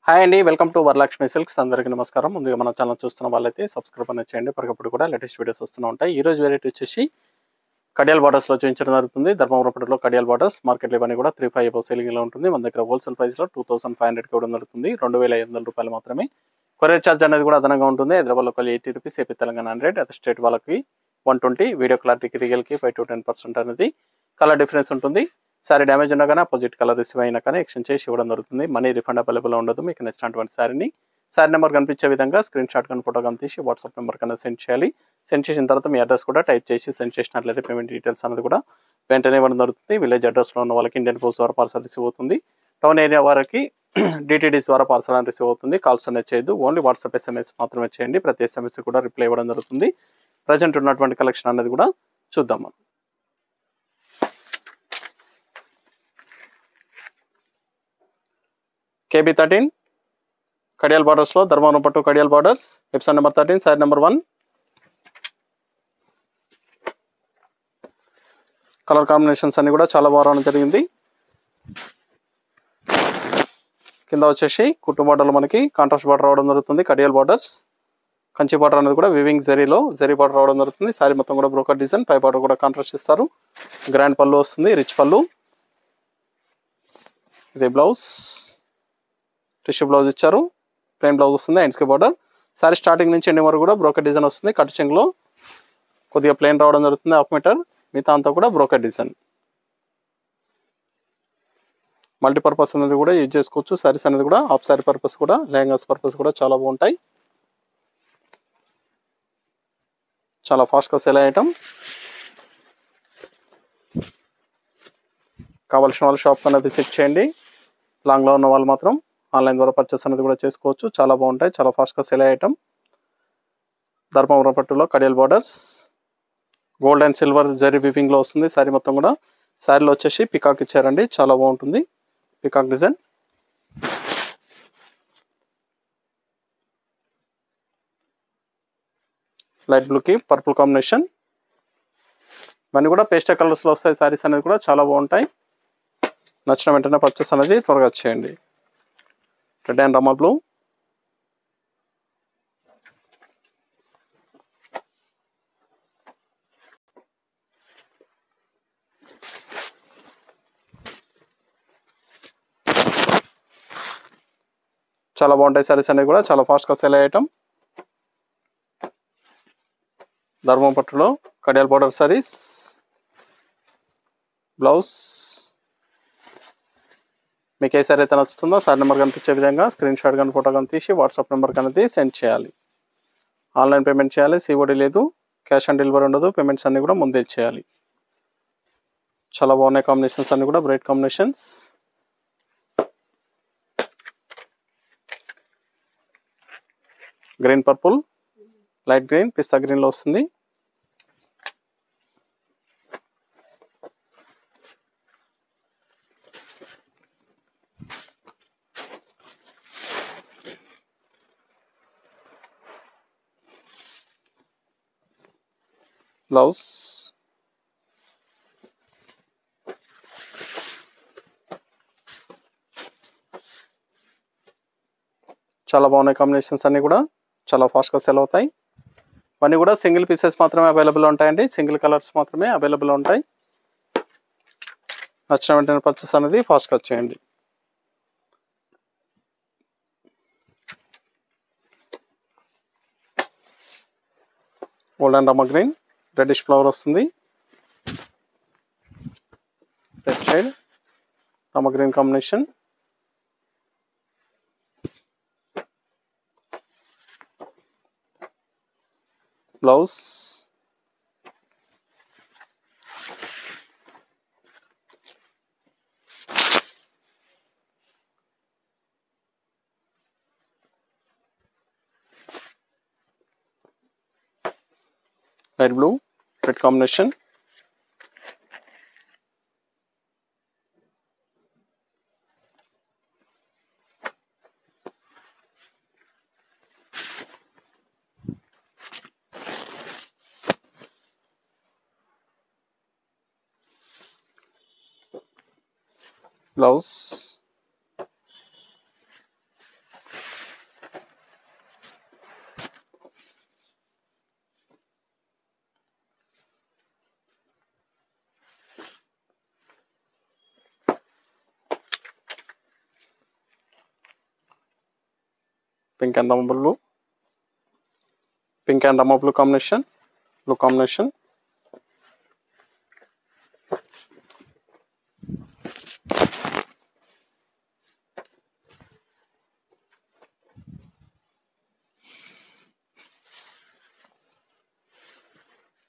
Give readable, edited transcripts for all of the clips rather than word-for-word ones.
Hi అండి. Welcome to Varalakshmi silks. అందరికీ నమస్కారం. ముందుగా మన ఛానల్ చూస్తున్న వాళ్ళైతే సబ్స్క్రైబ్ అనేది చేయండి. ఎప్పటికప్పుడు కూడా లేటెస్ట్ వీడియోస్ వస్తూనే ఉంటాయి. ఈ రోజు వెరైటీ వచ్చేసి కడియాల్ బార్డర్స్లో చూపించడం జరుగుతుంది. ధర్మవరంపేటలో కడియాల్ బార్డర్స్ మార్కెట్లో ఇవన్నీ కూడా 3,500 సేలింగ్లో ఉంటుంది. మన దగ్గర హోల్సేల్ ప్రైస్లో 2,500 ఇవ్వడం జరుగుతుంది. 2,500 రూపాయలు మాత్రమే. కొరియర్ ఛార్జ్ అనేది కూడా అదనంగా ఉంటుంది. Hyderabad local 80 rupees, AP Telangana 100, other state వాళ్ళకి 120. వీడియో క్లారిటీకి రియల్కి 5 to 10% అనేది కలర్ డిఫరెన్స్ ఉంటుంది. సారీ డ్యామేజ్ ఉన్నా కానీ అపోజిట్ కలర్ రిసీవ్ అయినా కానీ ఎక్స్చేంజ్ చేసి ఇవ్వడం జరుగుతుంది. మనీ రిఫండ్ అవైలబుల్ ఉండదు. మీకు నచ్చినటువంటి సారీ నెంబర్ కనిపించే విధంగా స్క్రీన్ షాట్ కానీ ఫోటో కానీ తీసి వాట్సాప్ నెంబర్ కన్నా సెండ్ చేయాలి. సెండ్ చేసిన తర్వాత మీ అడ్రస్ కూడా టైప్ చేసి సెండ్ చేసినట్లయితే పేమెంట్ డీటెయిల్స్ అనేది కూడా వెంటనే ఇవ్వడం జరుగుతుంది. విలేజ్ అడ్రస్లో ఉన్న వాళ్ళకి ఇండియన్ పోస్ట్ ద్వారా పార్సల్ రిసీవ్ అవుతుంది. టౌన్ ఏరియా వారికి డిటిడిస్ ద్వారా పార్సల్ అని రిసీవ్ అవుతుంది. కాల్స్ అనేది చేయొద్దు. ఓన్లీ వాట్సాప్ SMS మాత్రమే చేయండి. ప్రతి SMS కూడా రిప్లై ఇవ్వడం జరుగుతుంది. ప్రజెంట్ ఉన్నటువంటి కలెక్షన్ అనేది కూడా చూద్దాం మనం. KB13 కడియాల్ బార్డర్స్లో ధర్మవరం పట్టు కడియాల్ borders episode number 13 sorry number 1. Colour combinations అన్ని కూడా చాలా బాగా రావడం జరిగింది. కింద వచ్చేసి కుట్టు బార్డర్లో మనకి కాంట్రాస్ట్ బార్డర్ రావడం జరుగుతుంది. కడియాల్ బార్డర్స్ కంచి బార్డర్ అనేది కూడా వివింగ్ జరీ బార్డర్ రావడం జరుగుతుంది. సారీ మొత్తం కూడా బ్రోకర్ డిజైన్, పై బార్డర్ కూడా కాంట్రాస్ట్ ఇస్తారు. గ్రాండ్ పళ్ళు వస్తుంది, రిచ్ పళ్ళు. ఇది బ్లౌజ్, టిష్యూ బ్లౌజ్ ఇచ్చారు. ప్లెయిన్ బ్లౌజ్ వస్తుంది. హ్యాండ్స్కి బార్డర్. సారీ స్టార్టింగ్ నుంచి ఎండింగ్ వరకు కూడా బ్రోకర్ డిజైన్ వస్తుంది. కట్ చెంగులో కొద్దిగా ప్లెయిన్ రావడం జరుగుతుంది, 1/2 మీటర్. మిగతా అంతా కూడా బ్రోకర్ డిజైన్. మల్టీపర్పస్ అనేది కూడా యూజ్ చేసుకోవచ్చు. సారీస్ అనేది కూడా హాఫ్ సారీ పర్పస్ కూడా, లెహంగాస్ పర్పస్ కూడా చాలా బాగుంటాయి. చాలా ఫాస్ట్గా సేల్ అయ్యటం. కావాల్సిన వాళ్ళు షాప్ కన్నా విజిట్ చేయండి. లాంగ్లో ఉన్న వాళ్ళు మాత్రం ఆన్లైన్ ద్వారా పర్చేస్ అనేది కూడా చేసుకోవచ్చు. చాలా బాగుంటాయి, చాలా ఫాస్ట్గా సేల్ అయ్యటం. ధర్మవరం పట్టులో కడియాల్ borders gold and silver zari వివింగ్లో వస్తుంది. సారీ మొత్తం కూడా. సారీలో వచ్చేసి పికాక్ ఇచ్చారండి, చాలా బాగుంటుంది పికాక్ డిజైన్. లైట్ బ్లూకి పర్పుల్ కాంబినేషన్. ఇవన్నీ కూడా పేస్టల్ కలర్స్లో వస్తాయి. సారీస్ అనేది కూడా చాలా బాగుంటాయి. నచ్చిన వెంటనే పర్చేస్ అనేది త్వరగా చేయండి. రెడ్ అండ్ రమా బ్లూ, చాలా బాగుంటాయి. సారీస్ అనేది కూడా చాలా ఫాస్ట్గా సేల్ అయ్యటం. ధర్మం పట్టులో కడియాల్ బార్డర్ సారీస్. బ్లౌజ్ మీకు ఏ సారీ అయితే నచ్చుతుందో సారీ నెంబర్ కనిపించే విధంగా స్క్రీన్ షాట్ కానీ ఫోటో కానీ తీసి వాట్సాప్ నెంబర్ అనేది సెండ్ చేయాలి. ఆన్లైన్ పేమెంట్ చేయాలి. COD లేదు, క్యాష్ ఆన్ డెలివరీ ఉండదు. పేమెంట్స్ అన్నీ కూడా ముందే చేయాలి. చాలా బాగున్నాయి కాంబినేషన్స్ అన్నీ కూడా, bright combinations. Green purple, light green, పిస్తా గ్రీన్లో వస్తుంది. బ్లౌజ్ చాలా బాగున్నాయి కాంబినేషన్స్ అన్నీ కూడా, చాలా ఫాస్ట్గా సెల్ అవుతాయి. ఇవన్నీ కూడా సింగిల్ పీసెస్ మాత్రమే అవైలబుల్ ఉంటాయండి. సింగిల్ కలర్స్ మాత్రమే అవైలబుల్ ఉంటాయి. నచ్చిన వెంటనే పర్చేస్ అనేది ఫాస్ట్గా చేయండి. గోల్డెన్ రమా గ్రీన్, రెడ్డిష్ ఫ్లవర్ వస్తుంది. Red shade Rama green combination. Blouse light blue, red combination. Blouse pink and రమ బ్లూ, పింక్ అండ్ రమ blue combination, blue combination,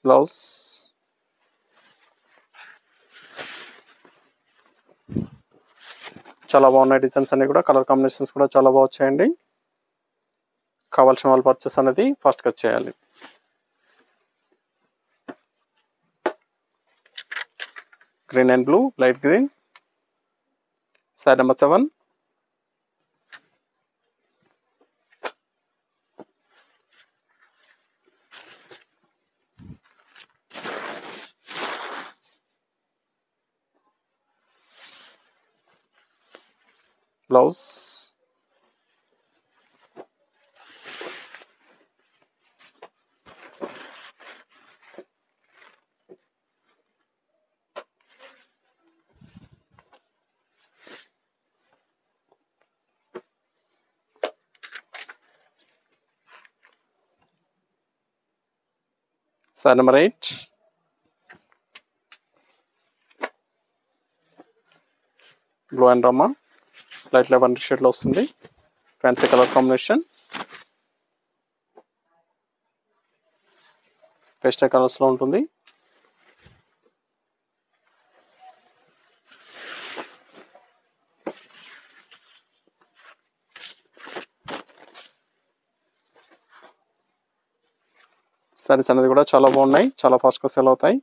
blouse, చాలా బాగున్నాయి డిజైన్స్ అన్ని కూడా, కలర్ కాంబినేషన్స్ కూడా చాలా బాగా వచ్చాయండి. కావాల్సిన వాళ్ళు పర్చేస్ అనేది ఫాస్ట్గా చేయాలి. Green and blue, light green, sari number 7. Blouse, sari number 8. Blue and రమ్మా లైట్ లెవెన్ షేడ్లో వస్తుంది. ఫ్యాన్సీ కలర్ కాంబినేషన్, పేస్టల్ కలర్స్లో ఉంటుంది. సారీస్ అనేది కూడా చాలా బాగున్నాయి, చాలా ఫాస్ట్గా సేల్ అవుతాయి.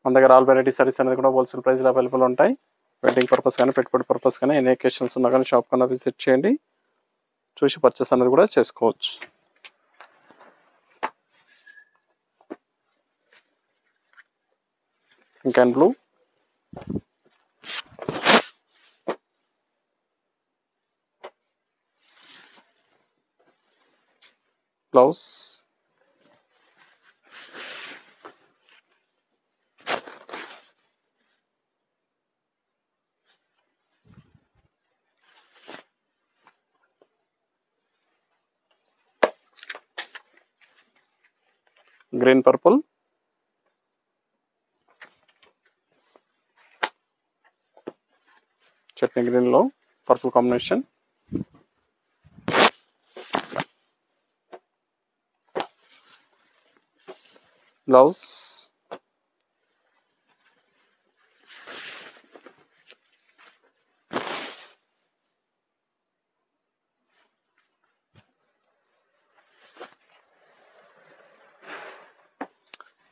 మన దగ్గర ఆల్ వెరైటీ సారీస్ అనేది కూడా హోల్సేల్ ప్రైస్లో అవైలబుల్ ఉంటాయి. వెడ్డింగ్ పర్పస్ కానీ, పెట్టుబడి పర్పస్ కానీ, ఎన్ని అకేషన్స్ ఉన్నా కానీ షాప్ కన్నా విజిట్ చేయండి, చూసి పర్చేస్ అనేది కూడా చేసుకోవచ్చు. Pink and blue, blouse, green purple, chutney గ్రీన్లో purple combination, blouse,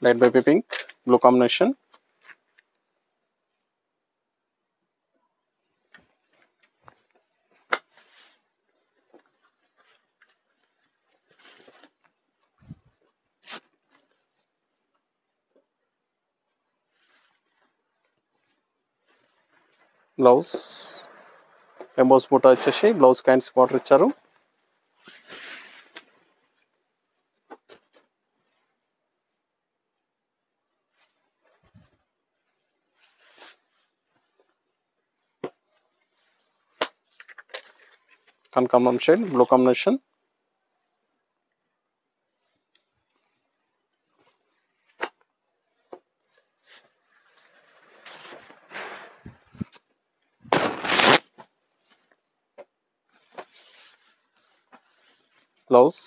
light baby pink, blue combination, blouse, emboss బూటా వచ్చేసి బ్లౌజ్ కైండ్స్ బార్డర్ ఇచ్చారు. కనకాంబరం shade, blue combination, blouse,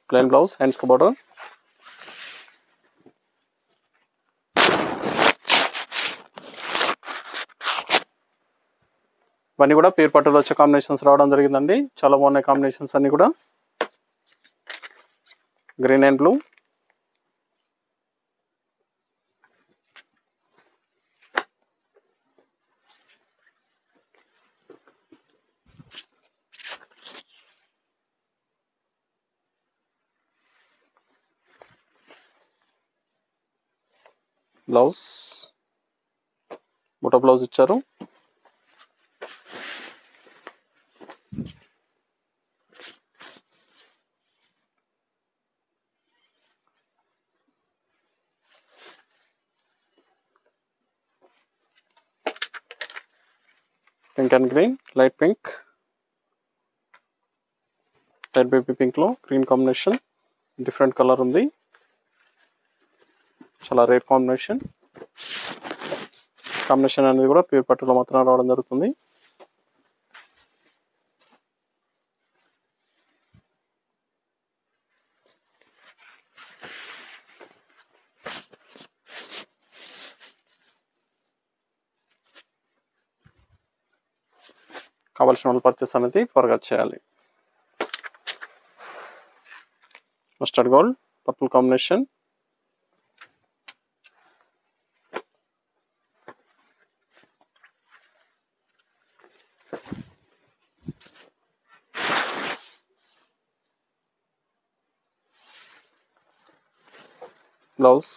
plain blouse, హ్యాండ్స్కి బార్డర్, ఇవన్నీ కూడా పేరు పట్టులో వచ్చే కాంబినేషన్స్ రావడం జరిగిందండి. చాలా బాగున్నాయి కాంబినేషన్స్ అన్ని కూడా. గ్రీన్ అండ్ బ్లూ, బ్లౌజ్, బుట్ట బ్లౌజ్ ఇచ్చారు. Pink and green, light pink, light baby పింక్లో గ్రీన్ కాంబినేషన్, డిఫరెంట్ కలర్ ఉంది, చాలా రేర్ కాంబినేషన్. కాంబినేషన్ అనేది కూడా ప్యూర్ పట్టులో మాత్రం రావడం జరుగుతుంది. కావాల్సిన వాళ్ళు పర్చేస్ అనేది త్వరగా చేయాలి. Mustard gold, purple combination, blouse,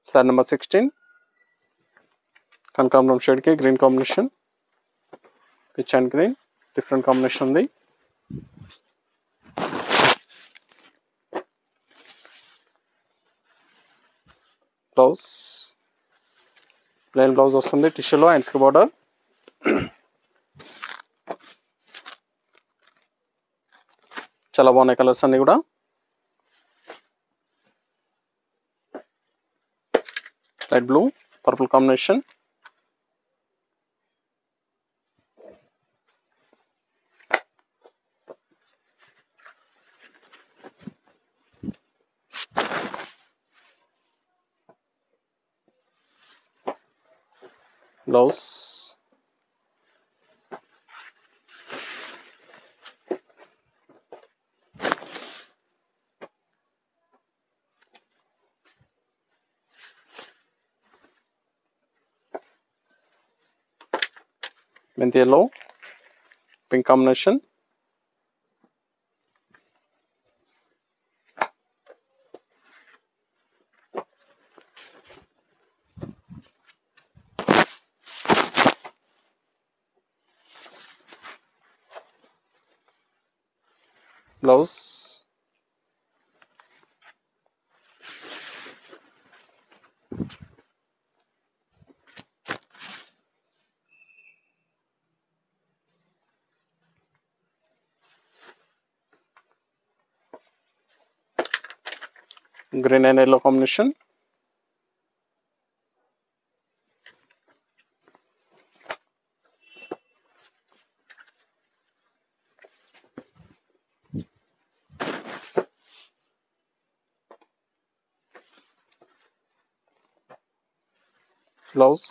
sari number 16 కనకాంబరం షేడ్కి green combination, peach and green, different combination ఉంది. బ్లౌజ్ ప్లెయిన్ బ్లౌజ్ వస్తుంది, టిష్యూలో హ్యాండ్స్కి బార్డర్. చాలా బాగున్నాయి కలర్స్ అన్ని కూడా. Light blue, purple combination, blouse, మెంతి yellow, pink combination, blouse, green and yellow combination, blouse,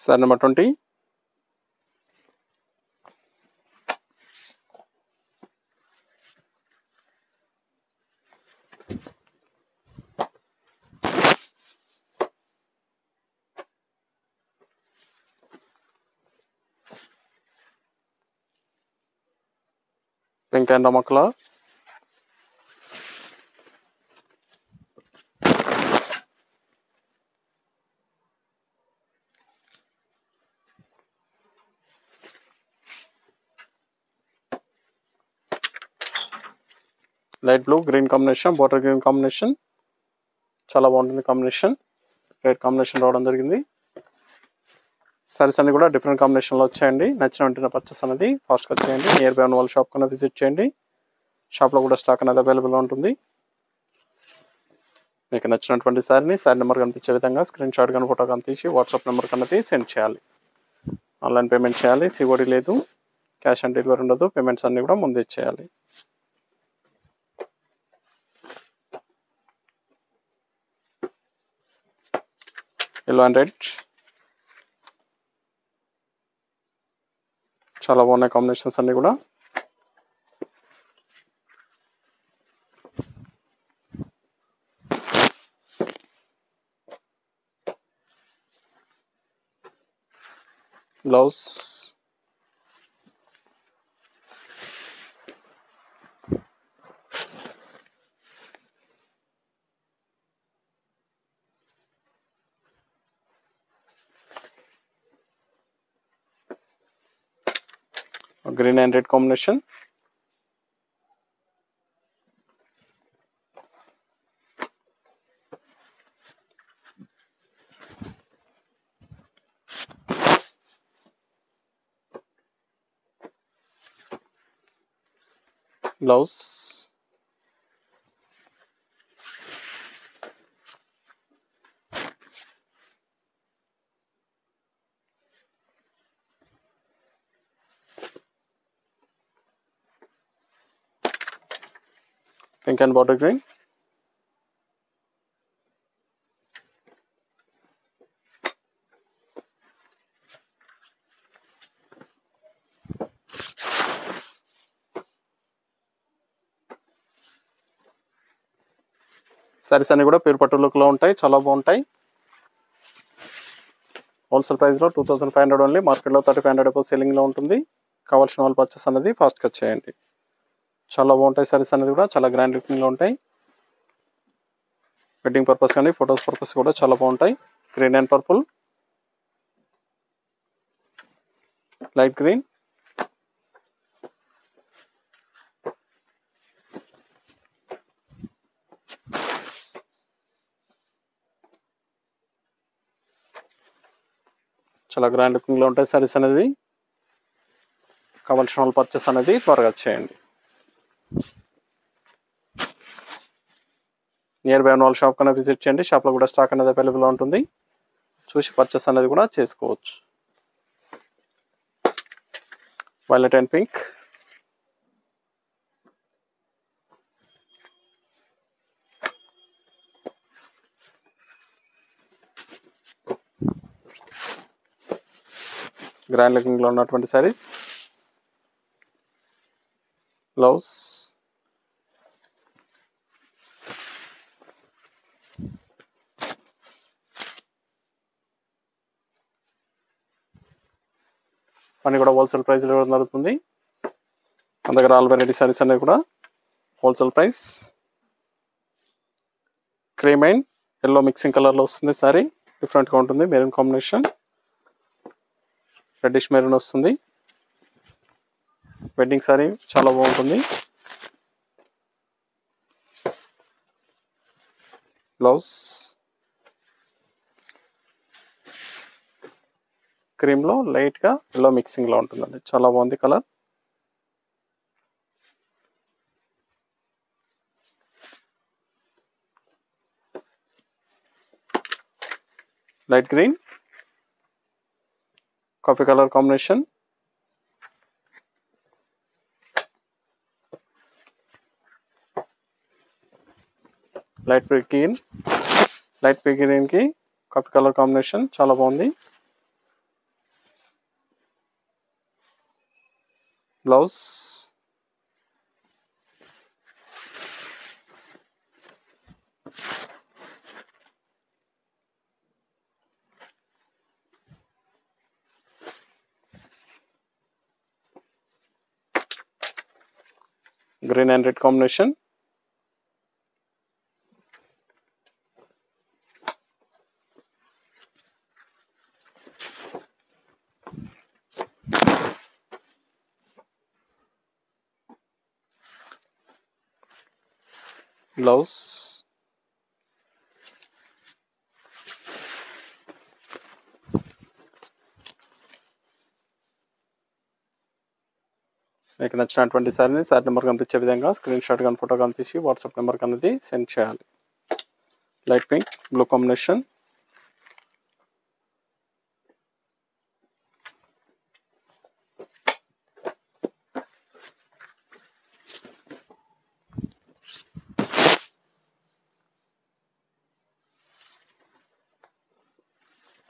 sari number 20 pink and రమ colour, light blue green combination, border green combination, చాలా బాగుంటుంది కాంబినేషన్. రెడ్ కాంబినేషన్ రావడం జరిగింది. సారీస్ అన్ని కూడా డిఫరెంట్ కాంబినేషన్లో వచ్చాయండి. నచ్చిన వెంటనే పర్చేస్ అనేది ఫాస్ట్గా చేయండి. నియర్ బై ఉన్న వాళ్ళ షాప్ కన్నా విజిట్ చేయండి. షాప్లో కూడా స్టాక్ అనేది అవైలబుల్గా ఉంటుంది. మీకు నచ్చినటువంటి సారీ నెంబర్ కనిపించే విధంగా స్క్రీన్ షాట్ కానీ ఫోటో కానీ తీసి వాట్సాప్ నెంబర్ కన్నది సెండ్ చేయాలి. ఆన్లైన్ పేమెంట్ చేయాలి, సిఓడి లేదు, క్యాష్ ఆన్ డెలివరీ ఉండదు. పేమెంట్స్ అన్నీ కూడా ముందే చేయాలి. ఎల్లో అండ్ రెడ్ చాలా బాగున్నాయి కాంబినేషన్స్ అన్నీ కూడా. Blouse, green and red combination, blouse, pink and bottle green, saris అన్ని కూడా ప్యూర్ పట్టు లుక్లో ఉంటాయి, చాలా బాగుంటాయి. హోల్సేల్ ప్రైస్లో 2500 ఓన్లీ, మార్కెట్లో 3500 సెల్లింగ్లో ఉంటుంది. కావాల్సిన వాళ్ళు పర్చేస్ అనేది ఫాస్ట్గా చేయండి. చాలా బాగుంటాయి సారీస్ అనేది కూడా, చాలా గ్రాండ్ లుకింగ్లో ఉంటాయి. వెడ్డింగ్ పర్పస్ కానీ ఫొటోస్ పర్పస్ కూడా చాలా బాగుంటాయి. Green and purple, light green, చాలా గ్రాండ్ లుకింగ్లో ఉంటాయి సారీస్ అనేది. కావాల్సిన వాళ్ళు పర్చేస్ అనేది త్వరగా చేయండి. నియర్ బై ఉన్న వాళ్ళ షాప్ కన్నా విజిట్ చేయండి. షాప్లో కూడా స్టాక్ అనేది అవైలబుల్గా ఉంటుంది, చూసి పర్చేస్ అనేది కూడా చేసుకోవచ్చు. వైలెట్ అండ్ పింక్, గ్రాండ్ లుకింగ్లో ఉన్నటువంటి సారీస్. బ్లౌజ్, అన్నీ కూడా హోల్సేల్ ప్రైస్లో ఇవ్వడం జరుగుతుంది. మన దగ్గర ఆల్ వెరైటీ సారీస్ అనేది కూడా wholesale price. Cream and yellow mixing కలర్లో వస్తుంది సారీ, డిఫరెంట్గా ఉంటుంది. మెరూన్ కాంబినేషన్, రెడ్డిష్ మెరూన్ వస్తుంది. వెడ్డింగ్ సారీ చాలా బాగుంటుంది. బ్లౌజ్ క్రీమ్లో లైట్గా ఎల్లో మిక్సింగ్లో ఉంటుందండి, చాలా బాగుంది colour. Light green, coffee colour combination, light green, light గ్రీన్కి కాఫీ కలర్ కాంబినేషన్ చాలా బాగుంది. Blouse, green and red combination, blouse, మీకు నచ్చినటువంటి సారీని సారీ నెంబర్ కనిపించే విధంగా స్క్రీన్ షాట్ కానీ ఫోటో కానీ తీసి వాట్సాప్ నెంబర్ అనేది సెండ్ చేయాలి. Light pink blue combination,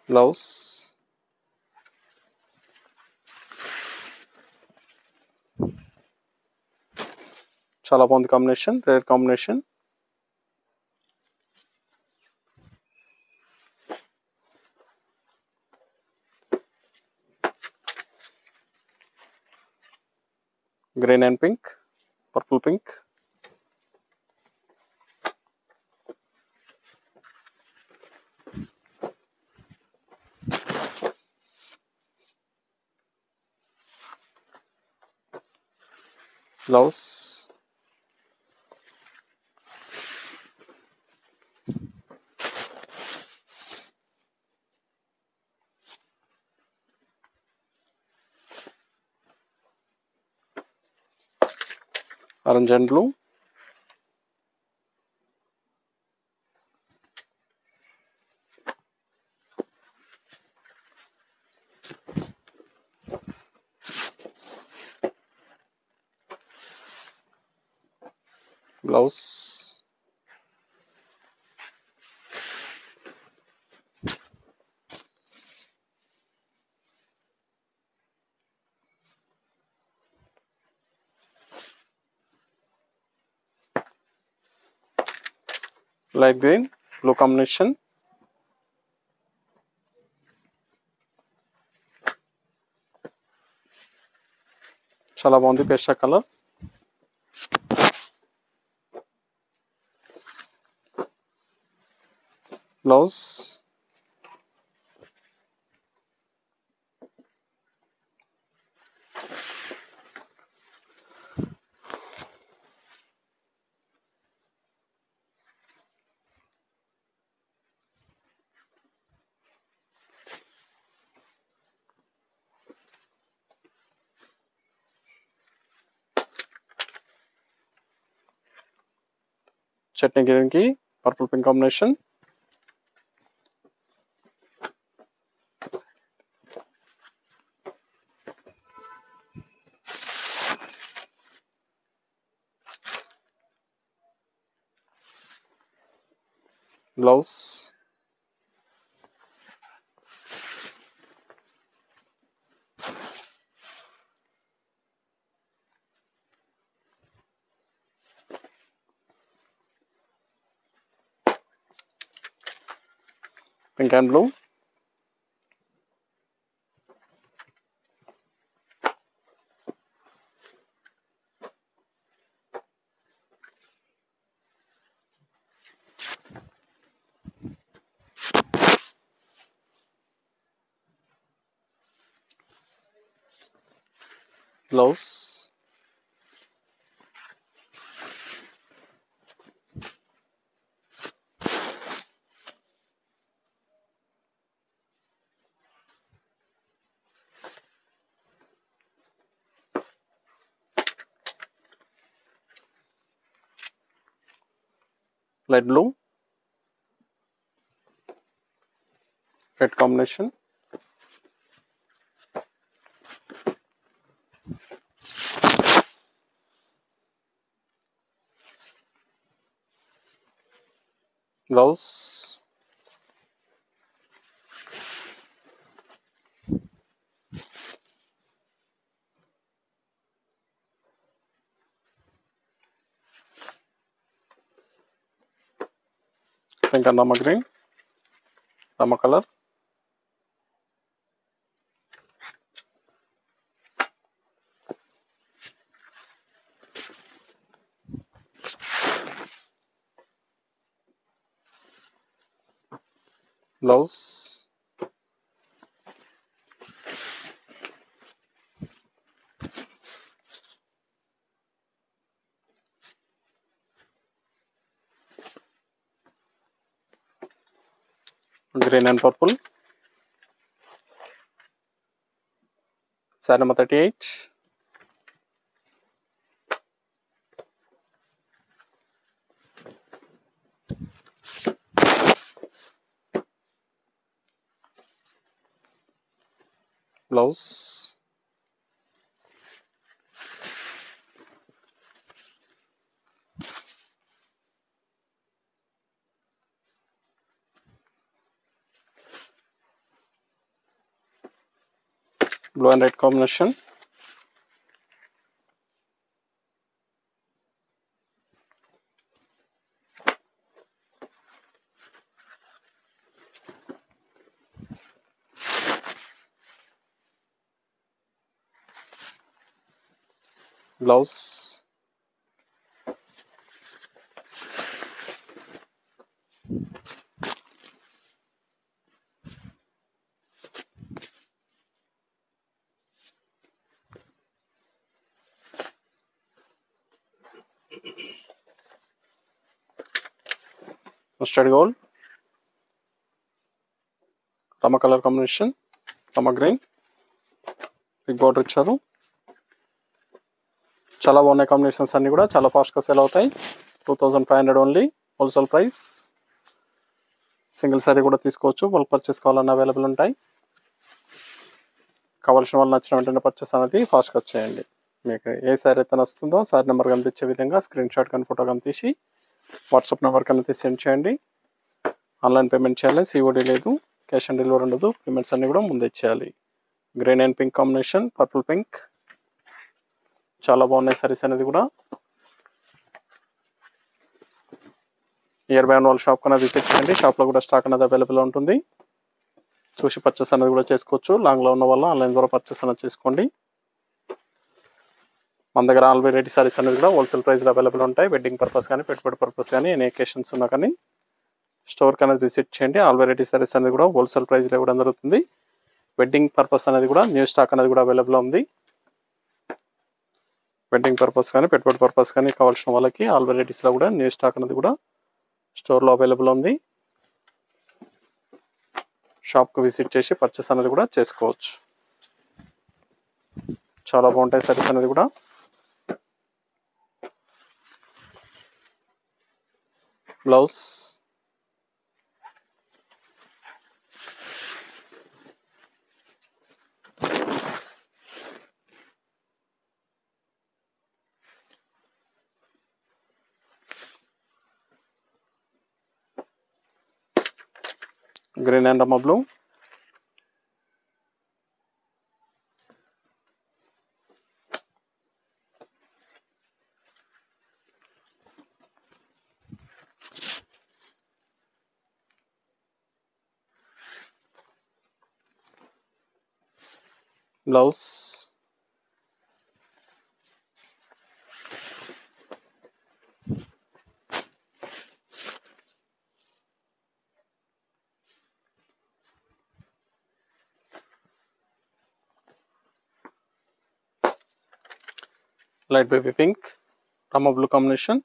blouse, చాలా బాగుంది combination, rare combination. Green and pink, purple pink, blouse, orange and blue, blouse, light green blue combination, చాలా బాగుంది pastel colour, blouse, chutney green కి purple pink combination, blouse, pink and blue, blouse, light blue, red combination, blouse, pink and రమ green, రమ colour, blouse, green and purple, sari number 38, blouse, blue and red combination, blouse, mustard gold, రమ colour combination, రమ green, big border ఇచ్చారు. చాలా బాగున్నాయి combinations అన్నీ కూడా, చాలా ఫాస్ట్గా సేల్ అవుతాయి. 2500 only, wholesale price. Single sari కూడా తీసుకోవచ్చు, బల్క్ పర్చేస్ కావాలన్నా అవైలబుల్ ఉంటాయి. కావాల్సిన వాళ్ళు నచ్చిన వెంటనే పర్చేస్ అనేది ఫాస్ట్గా వచ్చేయండి. మీకు ఏ శారీ అయితే వస్తుందో శారీ నెంబర్ కనిపించే విధంగా స్క్రీన్ షాట్ కానీ ఫోటో కానీ తీసి వాట్సాప్ నెంబర్ కన్నా సెండ్ చేయండి. ఆన్లైన్ పేమెంట్ చేయాలి, సిఓడి లేదు, క్యాష్ ఆన్ డెలివరీ ఉండదు. పేమెంట్స్ అన్నీ కూడా ముందే చేయాలి. Green and pink combination, purple pink, చాలా బాగున్నాయి సారీస్ అనేది కూడా. నియర్ బై వాళ్ళ షాప్ కన్నా విజిట్ చేయండి. షాప్లో కూడా స్టాక్ అనేది అవైలబుల్ ఉంటుంది. చూసి పర్చేస్ అనేది కూడా చేసుకోవచ్చు. లాంగ్లో ఉన్న వల్ల ఆన్లైన్ ద్వారా పర్చేస్ అనేది చేసుకోండి. మన దగ్గర ఆల్ వెరైటీ సారీస్ అనేది కూడా హోల్సేల్ ప్రైస్లో అవైలబుల్ ఉంటాయి. వెడ్డింగ్ పర్పస్ కానీ, పెట్టుబడి పర్పస్ కానీ, ఎనీ అకేషన్స్ ఉన్నా కానీ స్టోర్కి అనేది విజిట్ చేయండి. ఆల్ వెరైటీ సారీస్ అనేది కూడా హోల్సేల్ ప్రైస్లో ఇవ్వడం జరుగుతుంది. వెడ్డింగ్ పర్పస్ అనేది కూడా న్యూ స్టాక్ అనేది కూడా అవైలబుల్ ఉంది. వెడ్డింగ్ పర్పస్ కానీ, పెట్టుబడి పర్పస్ కానీ కావాల్సిన వాళ్ళకి ఆల్ వెరైటీస్లో కూడా న్యూ స్టాక్ అనేది కూడా స్టోర్లో అవైలబుల్ ఉంది. షాప్కి విజిట్ చేసి పర్చేస్ అనేది కూడా చేసుకోవచ్చు. చాలా బాగుంటాయి సారీస్ అనేది కూడా. బ్లౌజ్, గ్రీన్ అండ్ రమ blue, blouse, light baby pink, రమ blue combination,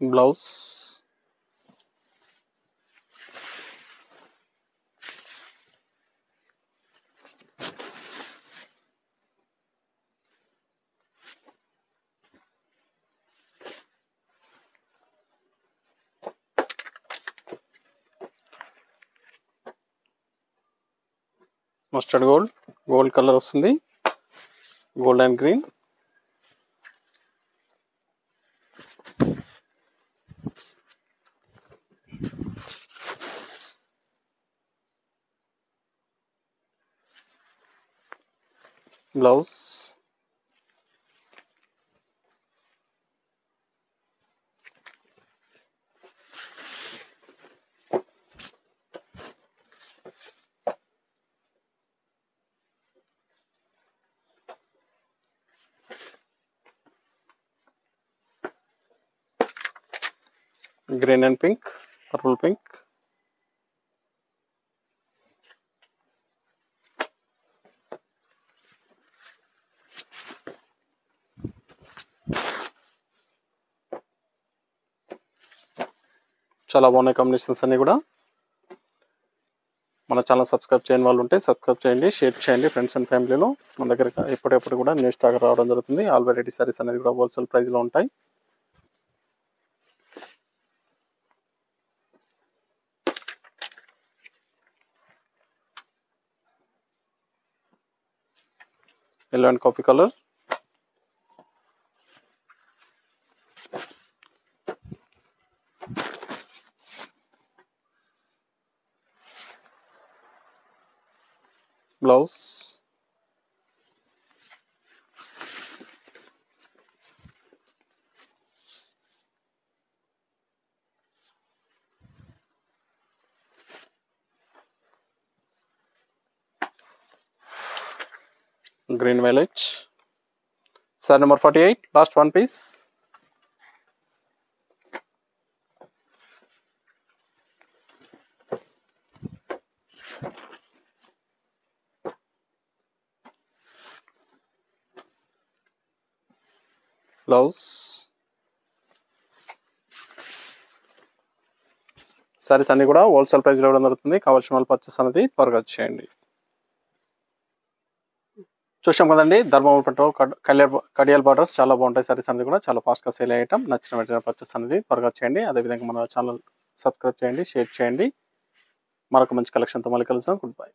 blouse, mustard gold, gold colour వస్తుంది, gold and green, blouse, green and pink, purple pink, చాలా బాగున్నాయి కాంబినేషన్స్ అన్నీ కూడా. మన ఛానల్ సబ్స్క్రైబ్ చేయని వాళ్ళు ఉంటే సబ్స్క్రైబ్ చేయండి, షేర్ చేయండి ఫ్రెండ్స్ అండ్ ఫ్యామిలీలో. మన దగ్గర ఎప్పుడెప్పుడు కూడా న్యూ స్టాక్ రావడం జరుగుతుంది. ఆల్ వెరైటీ సారీస్ అనేది కూడా హోల్సేల్ ప్రైస్లో ఉంటాయి. yellow and coffee color, blouse, green violet. Sari number 48, last one piece. Blouse. Saris అన్ని కూడా హోల్సేల్ ప్రైస్లో ఇవ్వడం జరుగుతుంది. కావాల్సిన వాళ్ళు పర్చేస్ అనేది త్వరగా చేయండి. చూసాం కదండి, ధర్మవరం పట్టులో కడియాల్ బార్డర్స్ చాలా బాగుంటాయి. సారీస్ అనేది కూడా చాలా ఫాస్ట్గా సేల్ అయ్యటం. నచ్చిన వెంటనే పర్చేస్ అనేది త్వరగా చేయండి. అదేవిధంగా మన ఛానల్ సబ్స్క్రైబ్ చేయండి, షేర్ చేయండి. మరొక మంచి కలెక్షన్తో మళ్ళీ కలుద్దాం. Good bye.